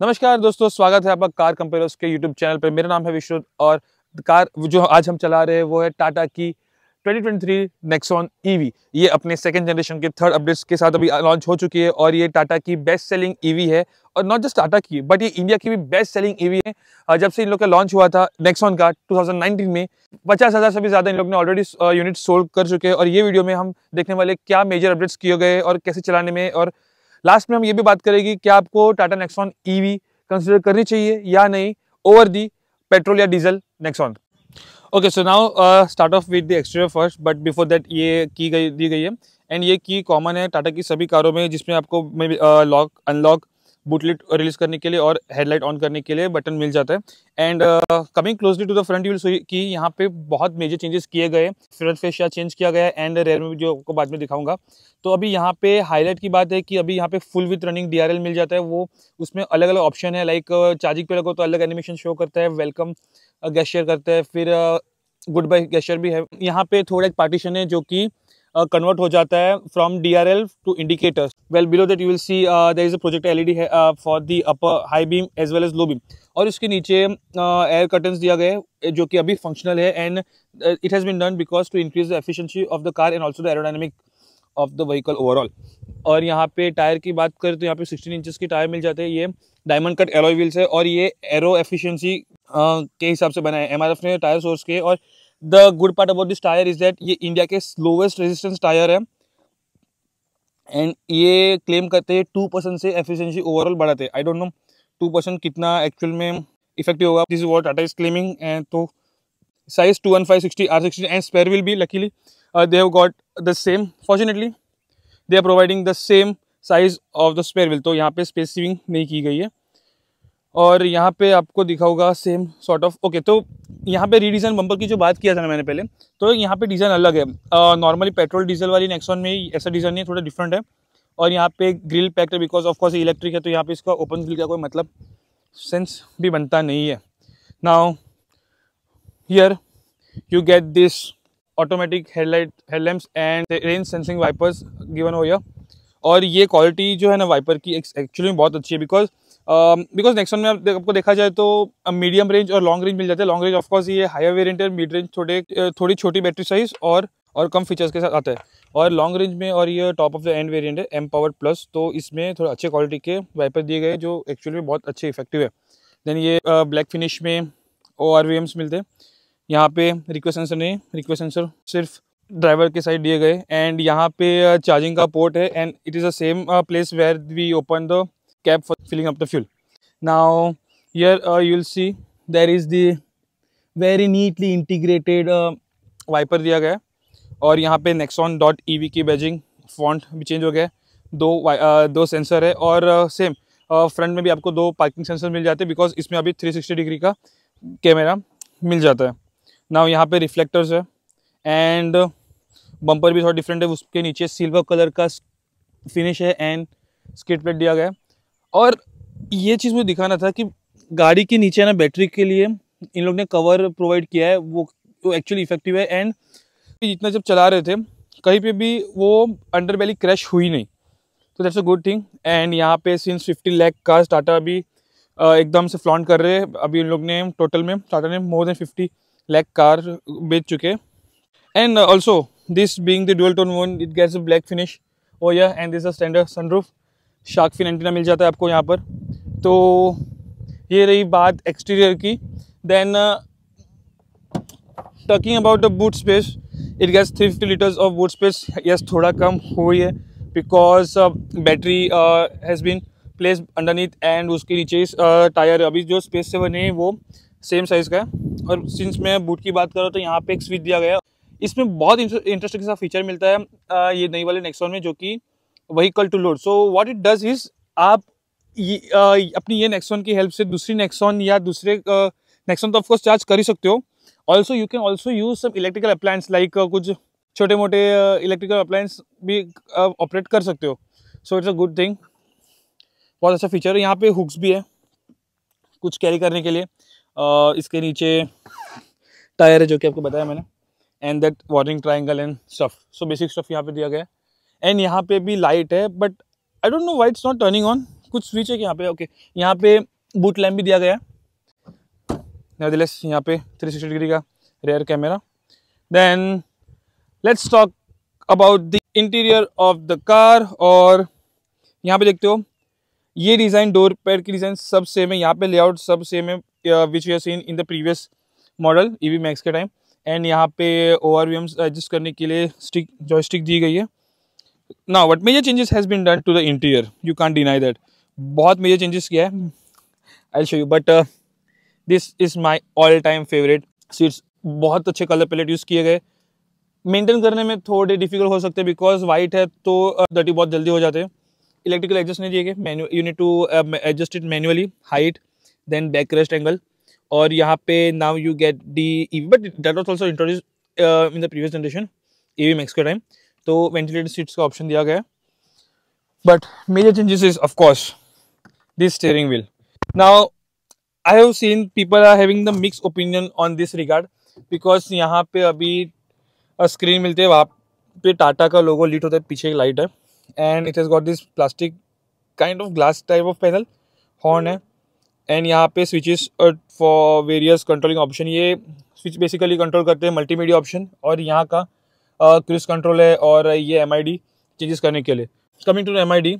नमस्कार दोस्तों, स्वागत है आपका कार कंपेरोस के यूट्यूब चैनल पर। मेरा नाम है विश्व और कार जो आज हम चला रहे हैं वो है टाटा की 2023 नेक्सॉन ईवी। ये अपने सेकंड जनरेशन के थर्ड अपडेट्स के साथ अभी लॉन्च हो चुकी है और ये टाटा की बेस्ट सेलिंग ईवी है। और नॉट जस्ट टाटा की बट ये इंडिया की भी बेस्ट सेलिंग ईवी है। जब से इन लोग का लॉन्च हुआ था नेक्सॉन का 2019 में 50,000 से भी ज़्यादा इन लोग ने ऑलरेडी यूनिट सोल्ड कर चुके हैं। और ये वीडियो में हम देखने वाले क्या मेजर अपडेट्स किए गए और कैसे चलाने में, और लास्ट में हम ये भी बात करेंगे क्या आपको टाटा नेक्सॉन ईवी कंसिडर करनी चाहिए या नहीं ओवर दी पेट्रोल या diesel Nexon. Okay, so now start of with the exterior first, but before that ये दी गई है एंड ये की कॉमन है टाटा की सभी कारों में, जिसमें आपको लॉक अनलॉक बूटलिट रिलीज करने के लिए और हेडलाइट ऑन करने के लिए बटन मिल जाता है। And coming closely to the front you will see कि यहाँ पे बहुत मेजर चेंजेस किए गए। फ्रंट फेशिया चेंज किया गया है एंड रेयर में भी, जो आपको बाद में दिखाऊंगा। तो अभी यहाँ पे हाईलाइट की बात है कि अभी यहाँ पे फुल विथ रनिंग DRL मिल जाता है। वो उसमें अलग अलग ऑप्शन है, लाइक चार्जिंग पे लगो तो अलग एनिमेशन शो करता है, वेलकम गेस्चर करता है, फिर गुड बाय गेस्चर भी है। यहाँ पे थोड़ा एक पार्टीशन है जो कि कन्वर्ट हो जाता है from DRL to indicators. Well below that you will see there is a projector LED है for the upper high beam as well as low beam. और इसके नीचे एयर कर्टन्स दिया गया है जो कि अभी फंक्शनल है and it has been done because to increase the efficiency of the car and also the aerodynamic of the vehicle overall. और यहाँ पे टायर की बात करें तो यहाँ पे 16 इंचेस के टायर मिल जाते हैं। ये डायमंड कट एलॉय व्हील्स है और ये एरो एफिशिएंसी के हिसाब से बना है MRF ने टायर सोर्स के। और the good part about this tyre is that ये इंडिया के स्लोवेस्ट रेजिस्टेंस टायर है एंड ये क्लेम करते हैं 2% से एफिशिएंसी ओवरऑल बढ़ाते हैं। आई डोंट नो 2% कितना एक्चुअल में इफेक्टिव होगा, this is what Tata is claiming. And तो size 215/60 R60 and spare wheel भी luckily they have got the same, fortunately they are providing the same size of the spare wheel, तो यहाँ पे space saving नहीं की गई है। और यहाँ पे आपको दिखा होगा सेम सॉर्ट ऑफ। ओके, तो यहाँ पे रीडिज़ाइन बम्पर की जो बात किया था ना मैंने पहले, तो यहाँ पे डिज़ाइन अलग है। नॉर्मली पेट्रोल डीजल वाली नेक्सॉन में ऐसा डिज़ाइन नहीं है, थोड़ा डिफरेंट है। और यहाँ पे ग्रिल पैक्ड है बिकॉज ऑफ कोर्स इलेक्ट्रिक है, तो यहाँ पे इसका ओपन ग्रिल का कोई मतलब सेंस भी बनता नहीं है। Now here you get this automatic headlamps and rain sensing wipers given हो गया। और ये क्वालिटी जो है ना वाइपर की एक्चुअली में बहुत अच्छी है बिकॉज नेक्सॉन में आपको देखा जाए तो मीडियम रेंज और लॉन्ग रेंज मिल जाता है। लॉन्ग रेंज ऑफकोर्स ये हायर वेरिएंट है, मिड रेंज थोड़ी छोटी बैटरी साइज और कम फीचर्स के साथ आता है। और लॉन्ग रेंज में और ये top of the end variant है M Power Plus, तो इसमें थोड़ा अच्छे क्वालिटी के वाइपर दिए गए जो एक्चुअली में बहुत अच्छे इफेक्टिव है। देन ये ब्लैक फिनिश में ORVMs मिलते हैं। यहाँ पे रिक्वेस्ट सेंसर नहीं, रिक्वेस्ट सेंसर सिर्फ ड्राइवर के साइड दिए गए। एंड यहाँ पे चार्जिंग का पोर्ट है and it is the same place where we open the cap for filling up the fuel. Now here you will see there is the very neatly integrated wiper दिया गया है। और यहाँ पे Nexon.ev की badging font भी change हो गया है। दो सेंसर है और सेम फ्रंट में भी आपको 2 पार्किंग सेंसर मिल जाते हैं बिकॉज इसमें अभी 360 डिग्री का कैमरा मिल जाता है। नाउ यहाँ पे रिफ्लेक्टर्स है एंड बम्पर भी थोड़ा डिफरेंट है। उसके नीचे सिल्वर कलर का फिनिश है एंड स्किड प्लेट दिया गया है। और ये चीज़ मुझे दिखाना था कि गाड़ी के नीचे ना बैटरी के लिए इन लोग ने कवर प्रोवाइड किया है, वो एक्चुअली इफेक्टिव है। एंड जितना जब चला रहे थे कहीं पे भी वो अंडर बेली क्रैश हुई नहीं, तो that's a good thing. And यहाँ पे सिंस 50 लाख कार्स टाटा अभी एकदम से फ्लॉन्ट कर रहे हैं। अभी इन लोग ने टोटल में टाटा ने मोर देन 50 लाख कार बेच चुके। And also this being the dual tone one, it gets a black finish oh yeah and this a standard sunroof, shark fin antenna मिल जाता है आपको यहाँ पर। तो ये रही बात एक्सटीरियर की। Then talking about the boot space, it gets 350 litres of boot space. Yes, थोड़ा कम हुई है because battery has been place underneath and उसके नीचे टायर अभी जो स्पेस से बने वो सेम साइज़ का है। और सिंस मैं बूट की बात करूँ तो यहाँ पे एक स्विच दिया गया है। इसमें बहुत इंटरेस्टिंग सा फीचर मिलता है ये नई वाले नेक्सॉन में, जो कि vehicle to load. So what it does is आप अपनी ये नेक्सॉन की हेल्प से दूसरी नेक्सॉन या दूसरे नेक्सॉन तो ऑफकोर्स चार्ज कर ही सकते हो। Also you can also use some electrical appliance like कुछ छोटे मोटे इलेक्ट्रिकल अप्लायंस भी ऑपरेट कर सकते हो। So it's a good thing, बहुत अच्छा फीचर है। यहाँ पे हुक्स भी है कुछ कैरी करने के लिए। इसके नीचे टायर है जो कि आपको बताया मैंने, and that warning triangle and stuff. So basic stuff यहाँ पे दिया गया है। एंड यहाँ पे भी लाइट है but I don't know why it's not turning on, कुछ स्विच है कि यहाँ पे, ओके यहाँ पे बूट लैम्प भी दिया गया है, नेवरदलेस यहाँ पे 360 डिग्री का rear camera. Then let's talk about the interior of the car. और यहाँ पे देखते हो ये डिज़ाइन, डोर पैड की डिज़ाइन सब सेम है, यहाँ पे लेआउट सब सेम है which we have seen in the previous model EV max के टाइम। एंड यहाँ पे ओआरवीएम्स एडजस्ट करने के लिए स्टिक जॉयस्टिक दी गई है। Now what major changes has been done to the interior, you can't deny that, बहुत मेजर चेंजेस किया है, I will show you. But this is my all time favourite seats. बहुत अच्छे कलर पैलेट यूज़ किए गए, maintain करने में थोड़े डिफिकल्ट हो सकते हैं बिकॉज वाइट है तो डर्टी बहुत जल्दी हो जाते हैं। इलेक्ट्रिकल एडजस्ट नहीं दिए गए, manual, you need to adjust it manually, height then back rest angle. और यहाँ पे now you get the EV, but that was also introduce in the previous generation EV max के टाइम, तो ventilated seats का option दिया गया है। But major changes is of course this steering wheel. Now I have seen people are having the mixed opinion on this regard because यहाँ पे अभी screen मिलते हैं, वहाँ पे टाटा का लोगो लीट होता है, पीछे एक लाइट है and it has got this plastic kind of glass type of panel, horn है एंड यहाँ पे switches for various controlling option. ये स्विच बेसिकली कंट्रोल करते हैं मल्टीमीडिया ऑप्शन, और यहाँ का क्रूज कंट्रोल है और ये MID चेंजेस करने के लिए। Coming to MID,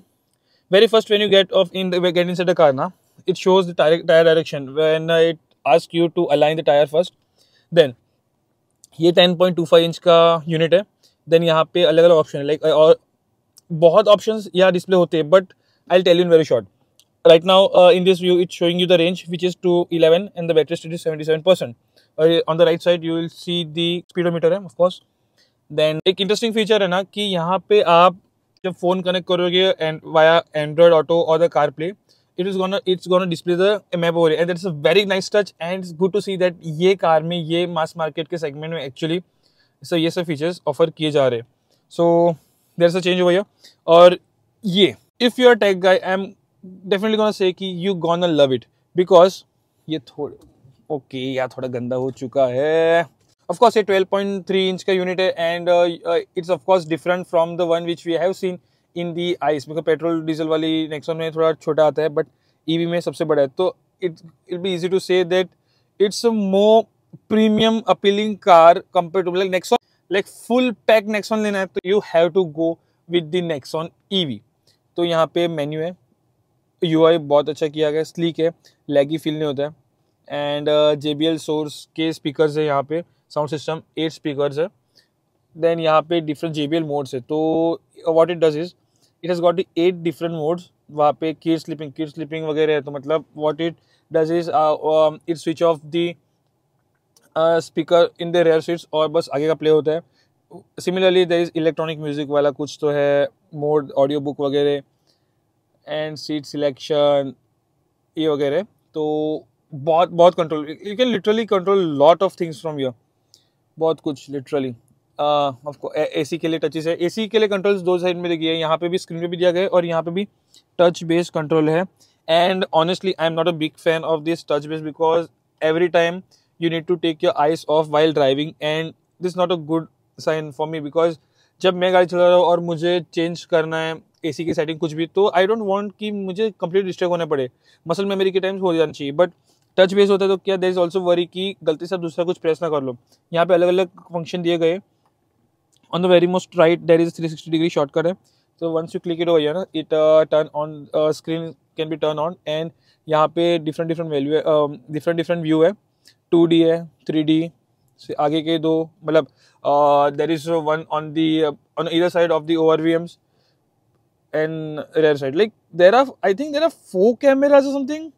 very first when you get inside the car ना, it shows the tire direction when it asks you to align the tire first. Then ये 10.25 इंच का unit है। देन यहाँ पे अलग अलग ऑप्शन है, लाइक और बहुत ऑप्शंस यहाँ डिस्प्ले होते हैं, but I will tell you in very short. Right now in this view it's showing you the range which is 211 and the battery state is 77%। और on the right side you will see the speedometer है of course. Then एक interesting feature है ना कि यहाँ पे आप जब फोन कनेक्ट करोगे एंड वाया एंड्रॉइड ऑटो और the car play, it's gonna display the map over here, and that's a very nice touch and it's good to see that ये कार में, ये मास मार्केट के segment में actually ये सब features offer किए जा रहे हैं। So there is a change over here. और ये if you are tech guy, I am definitely gonna say कि you gonna love it because ये थोड़े ओके यार थोड़ा गंदा हो चुका है। ऑफ कोर्स ये 12.3 इंच का यूनिट है and it's of course different from the one which we have seen in the ICE, because petrol diesel वाली नेक्सॉन में थोड़ा छोटा आता है बट ईवी में सबसे बड़ा है, तो it be easy to say that it's a more premium appealing car compare to like Nexon. Like full pack Nexon लेना है तो you have to go with the Nexon EV. तो यहाँ पे मेन्यू है, UI बहुत अच्छा किया गया, स्लीक है, लैगी फील नहीं होता है एंड JBL सोर्स के स्पीकर्स है, यहाँ पे साउंड सिस्टम 8 स्पीकर्स है। देन यहाँ पे डिफरेंट JBL मोड्स है, तो what it does is it has got 8 different modes. वहाँ पे किड स्लीपिंग वगैरह है, तो मतलब what it does is it switch off the speaker in the rear seats और बस आगे का प्ले होता है। Similarly there is electronic music वाला कुछ तो है मोड, ऑडियो बुक वगैरह एंड सीट सिलेक्शन ये वगैरह। तो बहुत control, you can literally control lot of things from here, बहुत कुछ लिटरली। AC के लिए टचेस है, AC के लिए कंट्रोल्स दो साइड में देखिए, यहाँ पे भी स्क्रीन पे भी दिया गया है और यहाँ पे भी टच बेस्ड कंट्रोल है। And honestly I am not a big fan of this touch based because every time you need to take your eyes off while driving and this not a good sign for me because जब मैं गाड़ी चला रहा हूँ और मुझे change करना है AC की सेटिंग कुछ भी, तो आई डोंट वांट कि मुझे कंप्लीट डिस्ट्रैक्ट होना पड़े। मसल मेमोरी के टाइम्स हो जाना चाहिए, बट टच बेस होता है तो क्या देयर इज ऑल्सो वरी कि गलती से आप दूसरा कुछ प्रेस ना कर लो। यहाँ पे अलग अलग फंक्शन दिए गए। On the very most right there is a 360 degree shortcut है, so once you click it over here ना it turn on screen can be turned on and यहाँ पे different value है, different view है, 2D है, 3D से आगे के दो, मतलब there is one on the on either side of the ORVMs and rear side, like there are I think there are 4 cameras or something,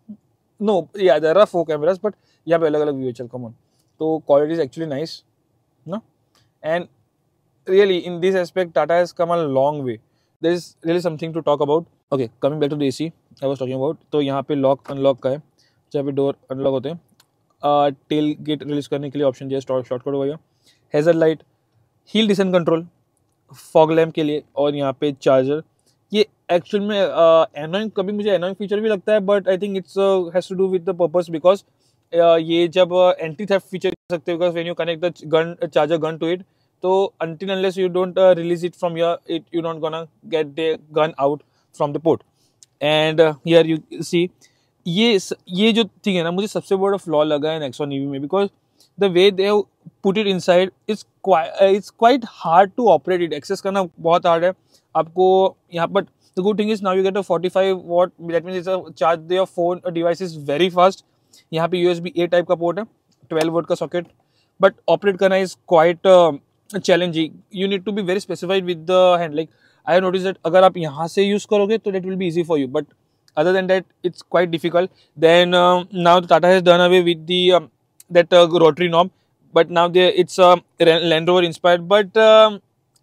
no yeah there are 4 cameras but यहाँ पे अलग अलग view है। चल come on, तो quality is actually nice no, and really in this aspect Tata has come a long way. There is really something to talk about. Okay, coming back to the AC I was talking about, तो यहाँ पे lock unlock का है, जहाँ पे door unlock होते हैं, tell get release करने के लिए ऑप्शन दिया, शॉर्टकट हो गया, hazard light, hill descent control, fog lamp के लिए, और यहाँ पे चार्जर। ये एक्चुअल में एनोइंग, कभी मुझे एनोइंग फीचर भी लगता है but I think it's has to do with the purpose because ये जब एंटी थेफ्ट फीचर कर सकते हो because when you connect the gun charger gun to it, तो until unless you don't release it from your it, you're not gonna get the gun out from the port. And here you see ये जो thing है ना, मुझे सबसे बड़ा flaw लगा है नेक्सॉन ईवी में, because the way they put it inside it's quite hard to operate it. Access करना बहुत हार्ड है आपको यहाँ पर। The good thing is now you get a 45 watt, that means it's charge your phone device is very fast. यहाँ पे USB A type का port है, 12 वोल्ट का सॉकेट, बट ऑपरेट करना is quite challenging. You need to be very specified with the hand. Like I have notice that अगर आप यहाँ से यूज करोगे तो that will be easy for you, but other than that it's quite difficult. Then now Tata has done away with the that rotary knob, but now it's Land Rover inspired, but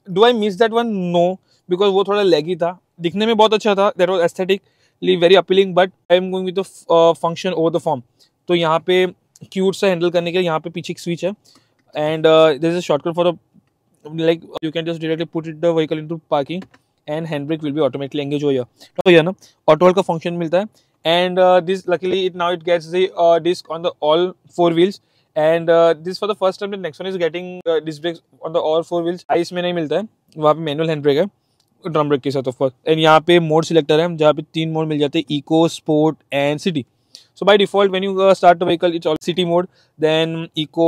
do I miss that one? No, because वो थोड़ा laggy था, दिखने में बहुत अच्छा था, that was aesthetically very appealing, but I am going with the function over the form. तो यहाँ पे क्यूट सा हैंडल करने के लिए यहाँ पे पीछे एक स्विच है, and there is a shortcut for the, like you can just directly put it the vehicle into parking and handbrake will be automatically engage हो गया ना, ऑटो होल्ड का फंक्शन मिलता है। And this luckily it now it gets the disc on the all 4 wheels, and this for the first time Nexon is getting disc brakes on the all 4 wheels. ICE में नहीं मिलता है, वहाँ पे manual hand brake है drum brake के साथ of course. And यहाँ पे मोड सिलेक्टर है, जहाँ पे 3 मोड मिल जाते हैं, eco, sport and city. So by default when you start the vehicle it's all city mode, then eco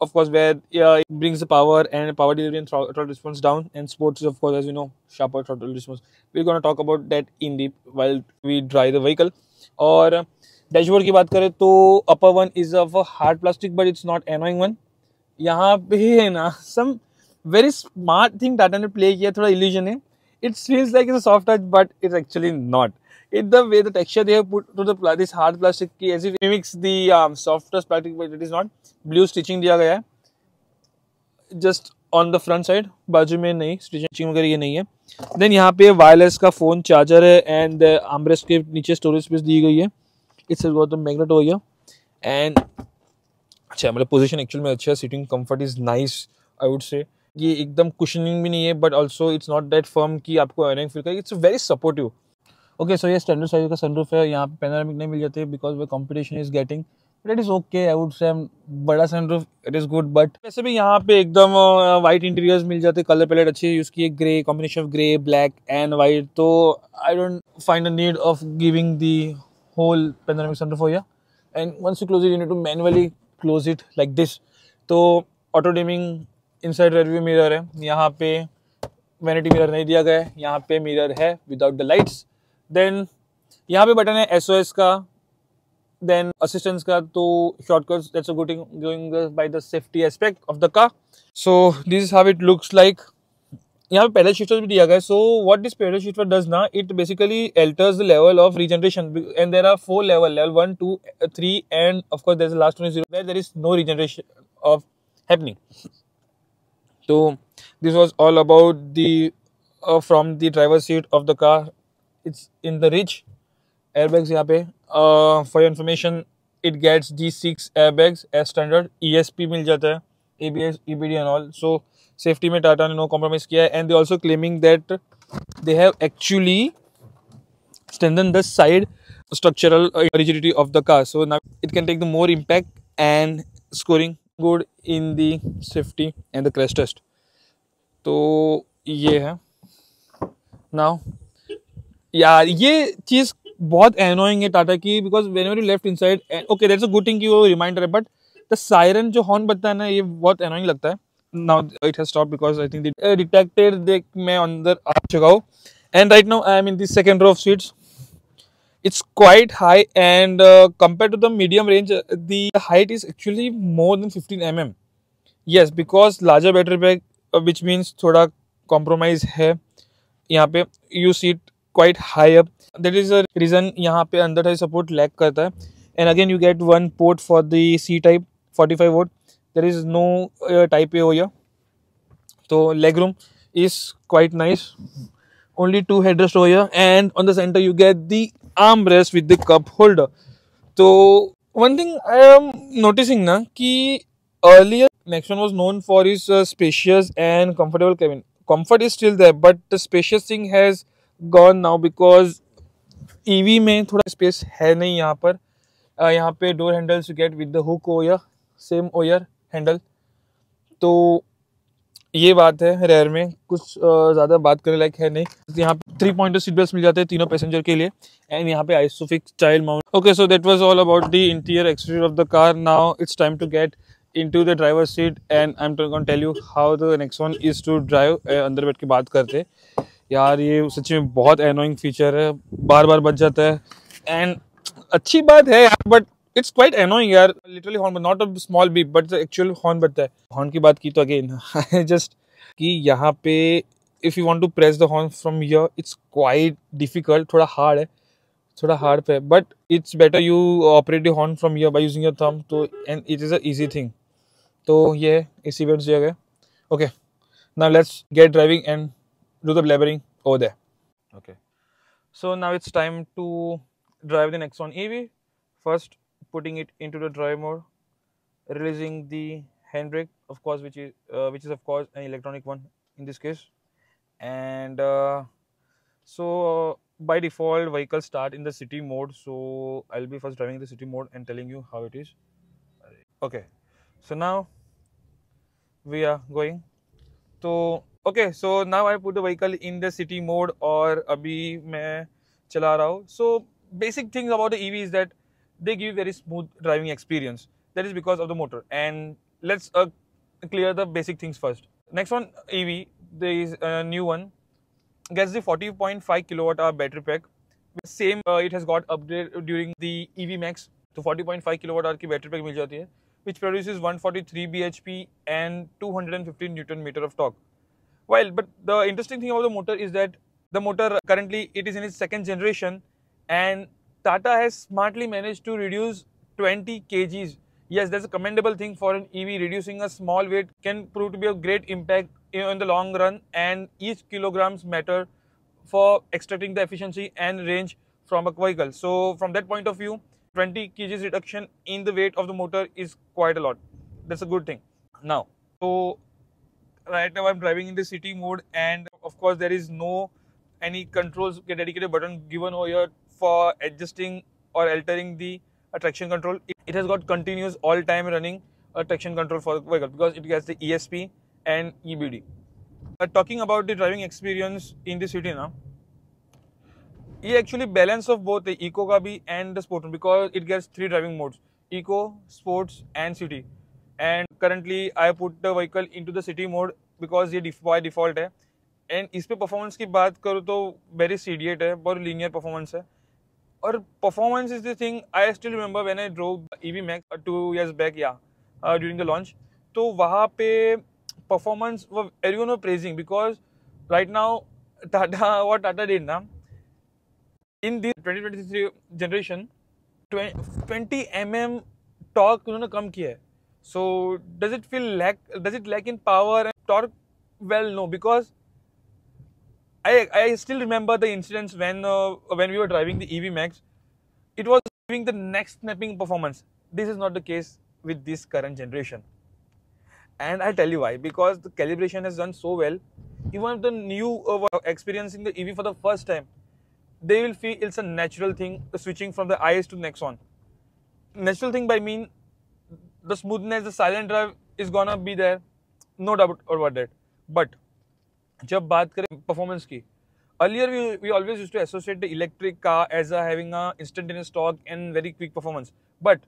of course where it brings the power and power delivery and throttle response down, and sports is of course, as you know, sharper throttle response. We're going to talk about that in deep while we drive the vehicle. और dashboard की बात करें तो upper one is of a hard plastic but it's not annoying one. यहाँ पे है ना some very smart thing Tata ने play किया, थोड़ा illusion है, it feels like it's a soft touch but it's actually not. It the way the texture they have put to the this hard plastic की as if it mimics the softest plastic but it is not. Blue stitching दिया गया है just on the front side, बाजू में नहीं stitching वगैरह ये नहीं है। then यहाँ पे वायरलेस का फोन चार्जर है, एंड आर्मरेस्ट के नीचे स्टोरेज स्पेस दी गई है। इट्स गॉट द मैग्नेट हो गया, एंड अच्छा मतलब पोजीशन एक्चुअल में अच्छा है, seating comfort is nice I would say. ये एकदम कुशनिंग भी नहीं है but also it's not that firm कि आपको एयरिंग फील करे, it's very supportive. Okay so ये स्टैंडर्ड साइज का सनरूफ है, यहाँ पे पैनोरामिक नहीं मिल जाते बिकॉज वे competition is getting, but it is okay I would say. बड़ा sunroof it is good, but वैसे भी यहाँ पे एकदम वाइट इंटीरियर्स मिल जाते, कलर पैलेट अच्छी यूज की है, grey combination of grey, black and white, तो I don't find the need of giving the whole panoramic sunroof हो गया। And once you close it you need to manually close it like this. तो auto dimming inside rear view mirror है, यहाँ पे vanity mirror नहीं दिया गया है, यहाँ पे मिरर है विदाउट द लाइट्स। देन यहाँ पे बटन है SOS का, देन असिस्टेंस का, तो shortcuts that's a good thing going by the safety aspect of the car. So this is how it looks like. यहाँ पे पैडल शिफ्टर भी दिया गया है। So what this paddle shifter does ना, it basically alters the level of regeneration, and there are 4 level 1, 2, 3 and of course there's the last one is 0 where there is no regeneration of happening. So this was all about the from the driver's seat of the car. It's in the reach. Airbags यहाँ पे for your information it gets G6 airbags as standard, ESP मिल जाता है, ABS, EBD and all. So safety में टाटा ने no compromise किया है, and they also claiming that they have actually strengthened the side structural rigidity of the car, so now it can take the more impact and scoring good in the safety and the crash test. तो ये है now यार ये चीज बहुत annoying है टाटा की, because whenever you left inside, okay that's a good thing कि वो रिमाइंडर है, बट द सायरन जो हॉर्न बजता है ना ये बहुत एनोइंग लगता है। Now it has stopped because I think detected देख मैं अंदर आ चुका हूँ, and right now I am in the second row of seats. It's quite high, and compared to the medium range, the height is actually more than 15 mm. Yes, because larger battery pack, which means थोड़ा compromise है यहाँ पे। You sit quite high up. That is the reason यहाँ पे अंदर का support lag करता है। And again you get one port for the C type 45 watt. There is no type A हो गया। तो leg room is quite nice. Only 2 headrests over here, and on the center you get the armrest with the cup holder. So one thing I am noticing ना कि earlier Nexon was known for his spacious and comfortable cabin. Comfort is still there, but the spacious thing has gone now because EV में थोड़ा space है नहीं यहाँ पर। यहाँ पे door handles you get with the hook over here, same over here handle. तो ये बात है रेयर में, कुछ ज़्यादा बात करने लायक है नहीं। यहाँ पे 3 पॉइंटर सीट बेल्ट मिल जाते हैं तीनों पैसेंजर के लिए, एंड यहाँ पे ISOFIX child mount. Okay, so that was all about the interior exterior of the car. Now it's time to get into the driver seat and I am going to tell you how the Nexon is to drive. अंदर बैठ के बात करते यार, ये सच में बहुत annoying feature है, बार बार बच जाता है। एंड अच्छी बात है यार, बट इट्स क्वाइट एनोइंग यार, literally horn, not a small beep but actual horn बजता है। हॉर्न की बात की तो अगेन आई जस्ट कि यहाँ पे if you want to press the horn from here it's quite difficult, थोड़ा हार्ड है, थोड़ा हार्ड पे, but it's better you operate the horn from here by using your thumb, तो and it is a easy thing. तो ये इसी weight दिया गया। Okay, now let's get driving and do the blabbering over there. Okay, so now it's time to drive the Nexon EV. First, putting it into the drive mode, releasing the handbrake, of course, which is of course an electronic one in this case, and so by default vehicle start in the city mode. So I'll be first driving the city mode and telling you how it is. Okay, so now we are going. तो okay, so now I put the vehicle in the city mode और अभी मैं चला रहा हूँ। So basic things about the EV is that they give very smooth driving experience, that is because of the motor. And let's clear the basic things first. Next one, EV, there is a new one, gets the 40.5 kilowatt hour battery pack. Same it has got updated during the EV Max, तो 40.5 kilowatt hour की battery pack मिल जाती है, which produces 143 bhp and 215 newton meter of torque. Well, but the interesting thing about the motor is that the motor currently it is in its second generation, and Tata has smartly managed to reduce 20 kgs. Yes, that's a commendable thing for an EV. Reducing a small weight can prove to be a great impact in the long run, and each kilograms matter for extracting the efficiency and range from a vehicle. So from that point of view, 20 kgs reduction in the weight of the motor is quite a lot. That's a good thing. Now, so right now I'm driving in the city mode, and of course there is no any controls dedicated button given over here for adjusting or altering the traction control. It has got continuous all time running traction control for the vehicle because it gets the ESP and EBD. Talking about the driving experience in the city now, ये actually balance of both है, eco का भी and the sport, because it gets 3 driving modes, eco, sports and city. And currently I put the vehicle into the city mode because ये by default है। And इस पे performance की बात करूँ तो वेरी सीडिएट है, बहुत लीनियर परफॉर्मेंस है। और performance is the thing I still remember when I drove EV Max 2 years back या ड्यूरिंग द लॉन्च, तो वहाँ पे performance everyone were praising because right now Tata did ना in the 2023 generation 20 mm torque उन्होंने कम किया है। So does it lack in power and torque? Well, no, because I still remember the incidents when we were driving the EV Max, it was giving the next snapping performance. This is not the case with this current generation, and I'll tell you why. Because the calibration has done so well. Even the new experiencing the EV for the first time, they will feel it's a natural thing switching from the IS to Nexon. Natural thing by mean the smoothness, the silent drive is gonna be there, no doubt about that. But जब बात करें performance की, earlier we always used to associate the electric car as having a instantaneous torque and very quick performance. But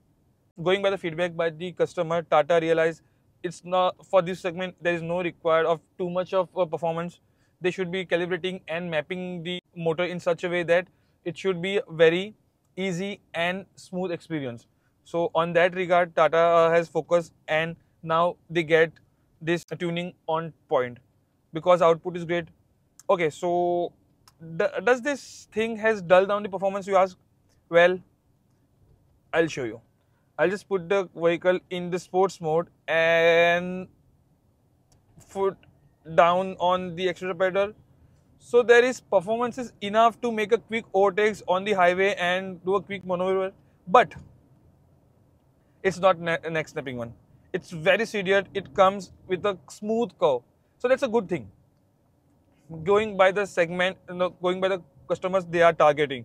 going by the feedback by the customer, Tata realized it's not for this segment. There is no required of too much of performance. They should be calibrating and mapping the motor in such a way that it should be very easy and smooth experience. So on that regard, Tata has focused, and now they get this tuning on point because output is great. Okay, so does this thing has dulled down the performance, you ask? Well, I'll show you. I'll just put the vehicle in the sports mode and foot down on the accelerator pedal. So there is performance is enough to make a quick overtakes on the highway and do a quick maneuver, but it's not neck snapping one. It's very serious. It comes with a smooth curve, so that's a good thing. Going by the segment, going by the customers they are targeting.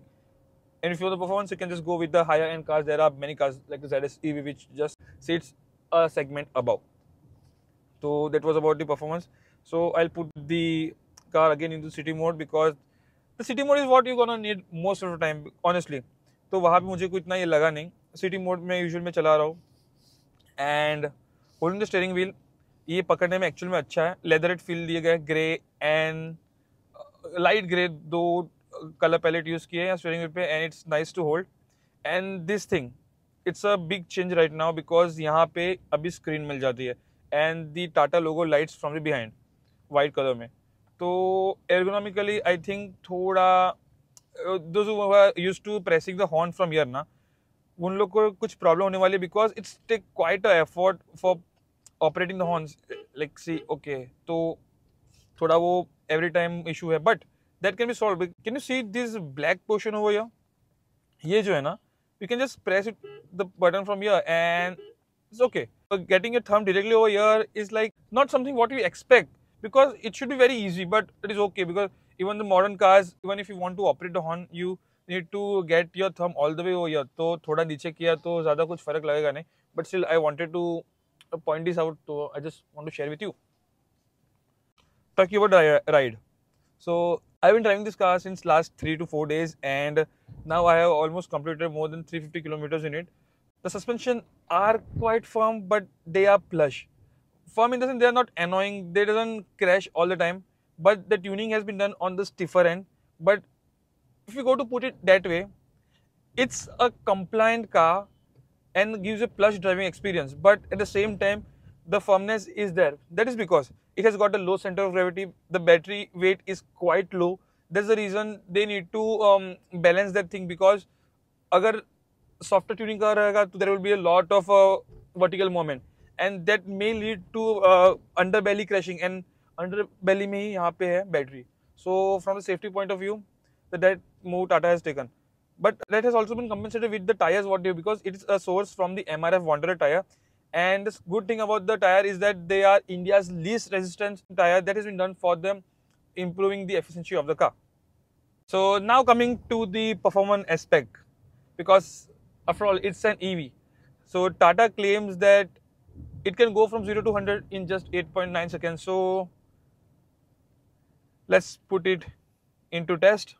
And if you want the performance, you can just go with the higher end cars. There are many cars like the ZS EV which just sits a segment above. So that was about the performance. So I'll put the car again into city mode because the city mode is what you're gonna need most of the time, honestly. तो वहाँ पे मुझे कुछ इतना ये लगा नहीं. City mode में यूजुअल में चला रहा हूँ. And holding the steering wheel, ये पकड़ने में एक्चुअल में अच्छा है. लेदरेट फील दिए गए, ग्रे एंड लाइट ग्रे, दो कलर पैलेट यूज किए हैं स्टीयरिंग व्हील पे, and it's nice to hold. And this thing, it's a big change right now because यहाँ पे अभी स्क्रीन मिल जाती है and the Tata logo lights from the behind white colour में. तो एर्गोनॉमिकली आई थिंक थोड़ा those who are used to pressing the horn from here ना, उन लोग को कुछ प्रॉब्लम होने वाली है because it's take quite a effort for operating the horns. Like see okay, तो थोड़ा वो एवरी टाइम इशू है, but that can be solve. Can you see this black portion over here? ये जो है ना, you can just press the button from here and it's okay. So getting your thumb directly over here is like not something what you expect because it should be very easy, but it is okay because even the modern cars, even if you want to operate the horn, you need to get your thumb all the way over here. तो थोड़ा नीचे किया तो ज़्यादा कुछ फर्क लगेगा नहीं, but still I wanted to point this out, so I just want to share with you. Talking about ride. So I've been driving this car since last 3 to 4 days and now I have almost completed more than 350 kilometers in it. The suspension are quite firm, but they are plush. Firm in the sense they are not annoying, they doesn't crash all the time, but the tuning has been done on the stiffer end. But if you go to put it that way, it's a compliant car and gives a plush driving experience, but at the same time the firmness is there. That is because it has got a low center of gravity, the battery weight is quite low. That's the reason they need to balance that thing, because अगर softer tuning car रहेगा तो there will be a lot of vertical movement and that may lead to underbelly crashing, and underbelly में ही यहाँ पे है battery. So from the safety point of view, that move Tata has taken. But that has also been compensated with the tires what they have, because it is a source from the MRF Wanderer tire. And the good thing about the tire is that they are India's least resistance tire that has been done for them, improving the efficiency of the car. So now coming to the performance aspect, because after all it's an EV. So Tata claims that it can go from 0 to 100 in just 8.9 seconds. So let's put it into test.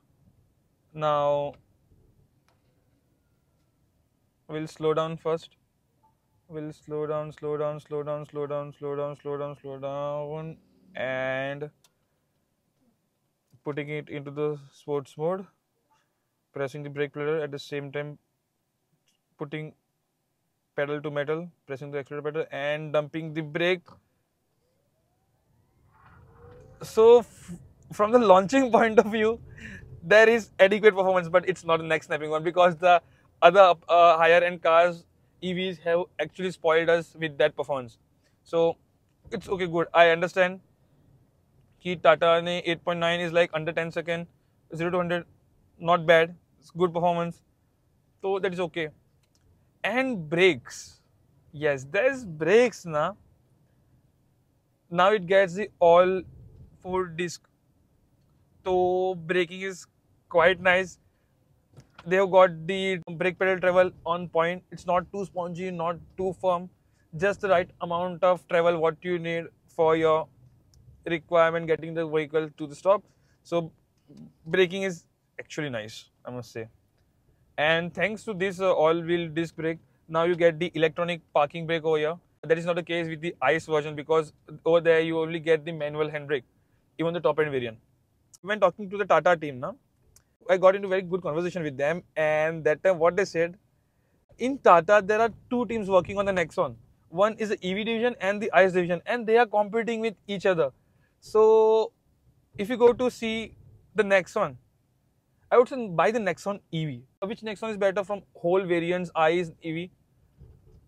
Now we'll slow down first. We'll slow down, and putting it into the sports mode, pressing the brake pedal at the same time, putting pedal to metal, pressing the accelerator pedal and dumping the brake. So from the launching point of view, there is adequate performance, but it's not a neck snapping one, because the other higher end cars, EVs, have actually spoiled us with that performance. So it's okay, good. I understand कि Tata ने 8.9 is like under 10 seconds, 0 to 100, not bad, it's good performance. So that is okay. And brakes, yes, there's brakes na. Now it gets the all 4 disc. So braking is quite nice. They have got the brake pedal travel on point. It's not too spongy, not too firm, just the right amount of travel what you need for your requirement getting the vehicle to the stop. So braking is actually nice, I must say. And thanks to this all-wheel disc brake, now you get the electronic parking brake over here. That is not the case with the ICE version, because over there you only get the manual handbrake, even the top-end variant. When talking to the Tata team now, I got into very good conversation with them, and that time what they said, in Tata there are 2 teams working on the Nexon. One is the EV division and the ICE division, and they are competing with each other. So if you go to see the Nexon, I would say buy the Nexon.ev. Which Nexon is better from whole variants, ICE, EV?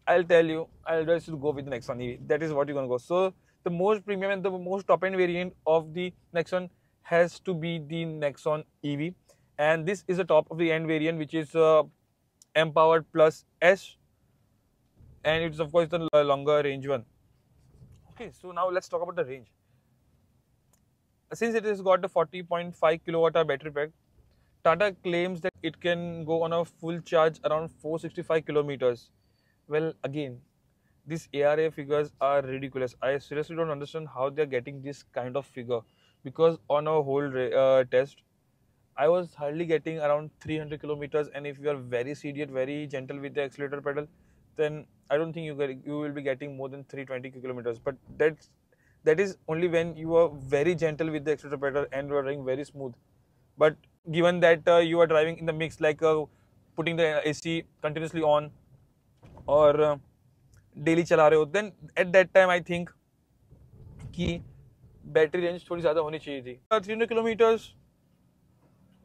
I'll tell you, I'll just go with the Nexon.ev. That is what you're going to go. So the most premium and the most top-end variant of the Nexon has to be the Nexon.ev. And this is the top of the end variant, which is M-Powered Plus S. And it's of course the longer range one. Okay, so now let's talk about the range. Since it has got a 40.5 kilowatt hour battery pack, Tata claims that it can go on a full charge around 465 kilometers. Well, again, these ARA figures are ridiculous. I seriously don't understand how they're getting this kind of figure, because on a whole test, I was hardly getting around 300 kilometers, and if you are very serious, very gentle with the accelerator pedal, then I don't think you will be getting more than 320 kilometers. But that is only when you are very gentle with the accelerator pedal and you are driving very smooth. But given that you are driving in the mix, like putting the AC continuously on, or daily चला रहे हो, then at that time I think कि battery range थोड़ी ज़्यादा होनी चाहिए थी. 300 kilometers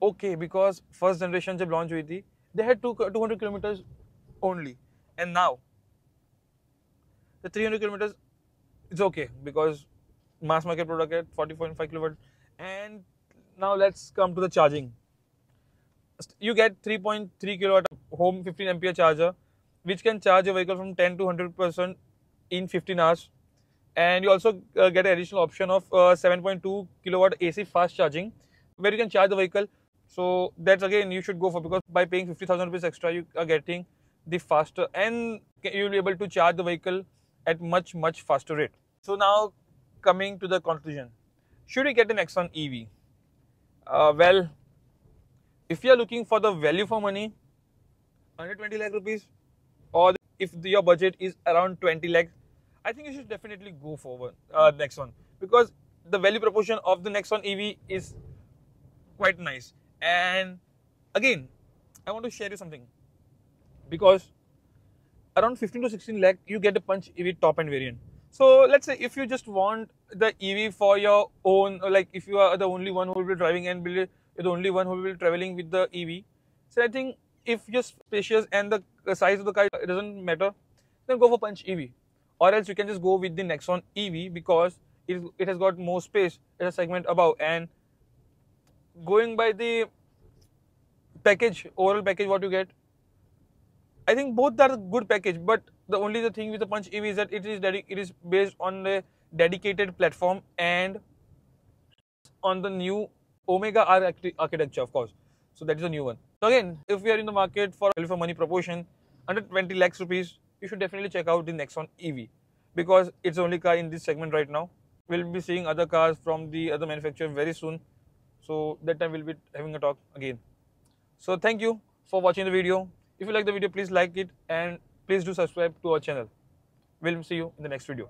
okay, because first generation जब launch हुई थी, they had 200 kilometers only, and now the 300 kilometers is okay because mass market product at 40.5 kilowatt. And now let's come to the charging. You get 3.3 kilowatt home 15 ampere charger, which can charge your vehicle from 10 to 100% in 15 hours. And you also get an additional option of 7.2 kilowatt AC fast charging, where you can charge the vehicle. So that's again you should go for, because by paying 50,000 rupees extra, you are getting the faster, and you will be able to charge the vehicle at much faster rate. So now coming to the conclusion, should we get an Nexon EV? Well, if you are looking for the value for money, under 20 lakh rupees, or if your budget is around 20 lakhs, I think you should definitely go forward Nexon, because the value proposition of the Nexon EV is quite nice. And again, I want to share you something, because around 15 to 16 lakh you get a Punch EV top end variant. So let's say if you just want the EV for your own, like if you are the only one who will be driving and you're the only one who will be traveling with the EV, so I think if you're spacious and the size of the car, it doesn't matter, then go for Punch EV. Or else you can just go with the Nexon EV, because it has got more space as a segment above. And going by the package, overall package what you get, I think both are a good package. But the thing with the Punch EV is that it is based on a dedicated platform and on the new Omega R architecture, of course. So that is a new one. So again, if we are in the market for value for money proportion under 20 lakhs rupees, you should definitely check out the Nexon EV, because it's the only car in this segment right now. We'll be seeing other cars from the other manufacturer very soon. So that time we'll be having a talk again. So thank you for watching the video. If you like the video, please like it, and please do subscribe to our channel. We'll see you in the next video.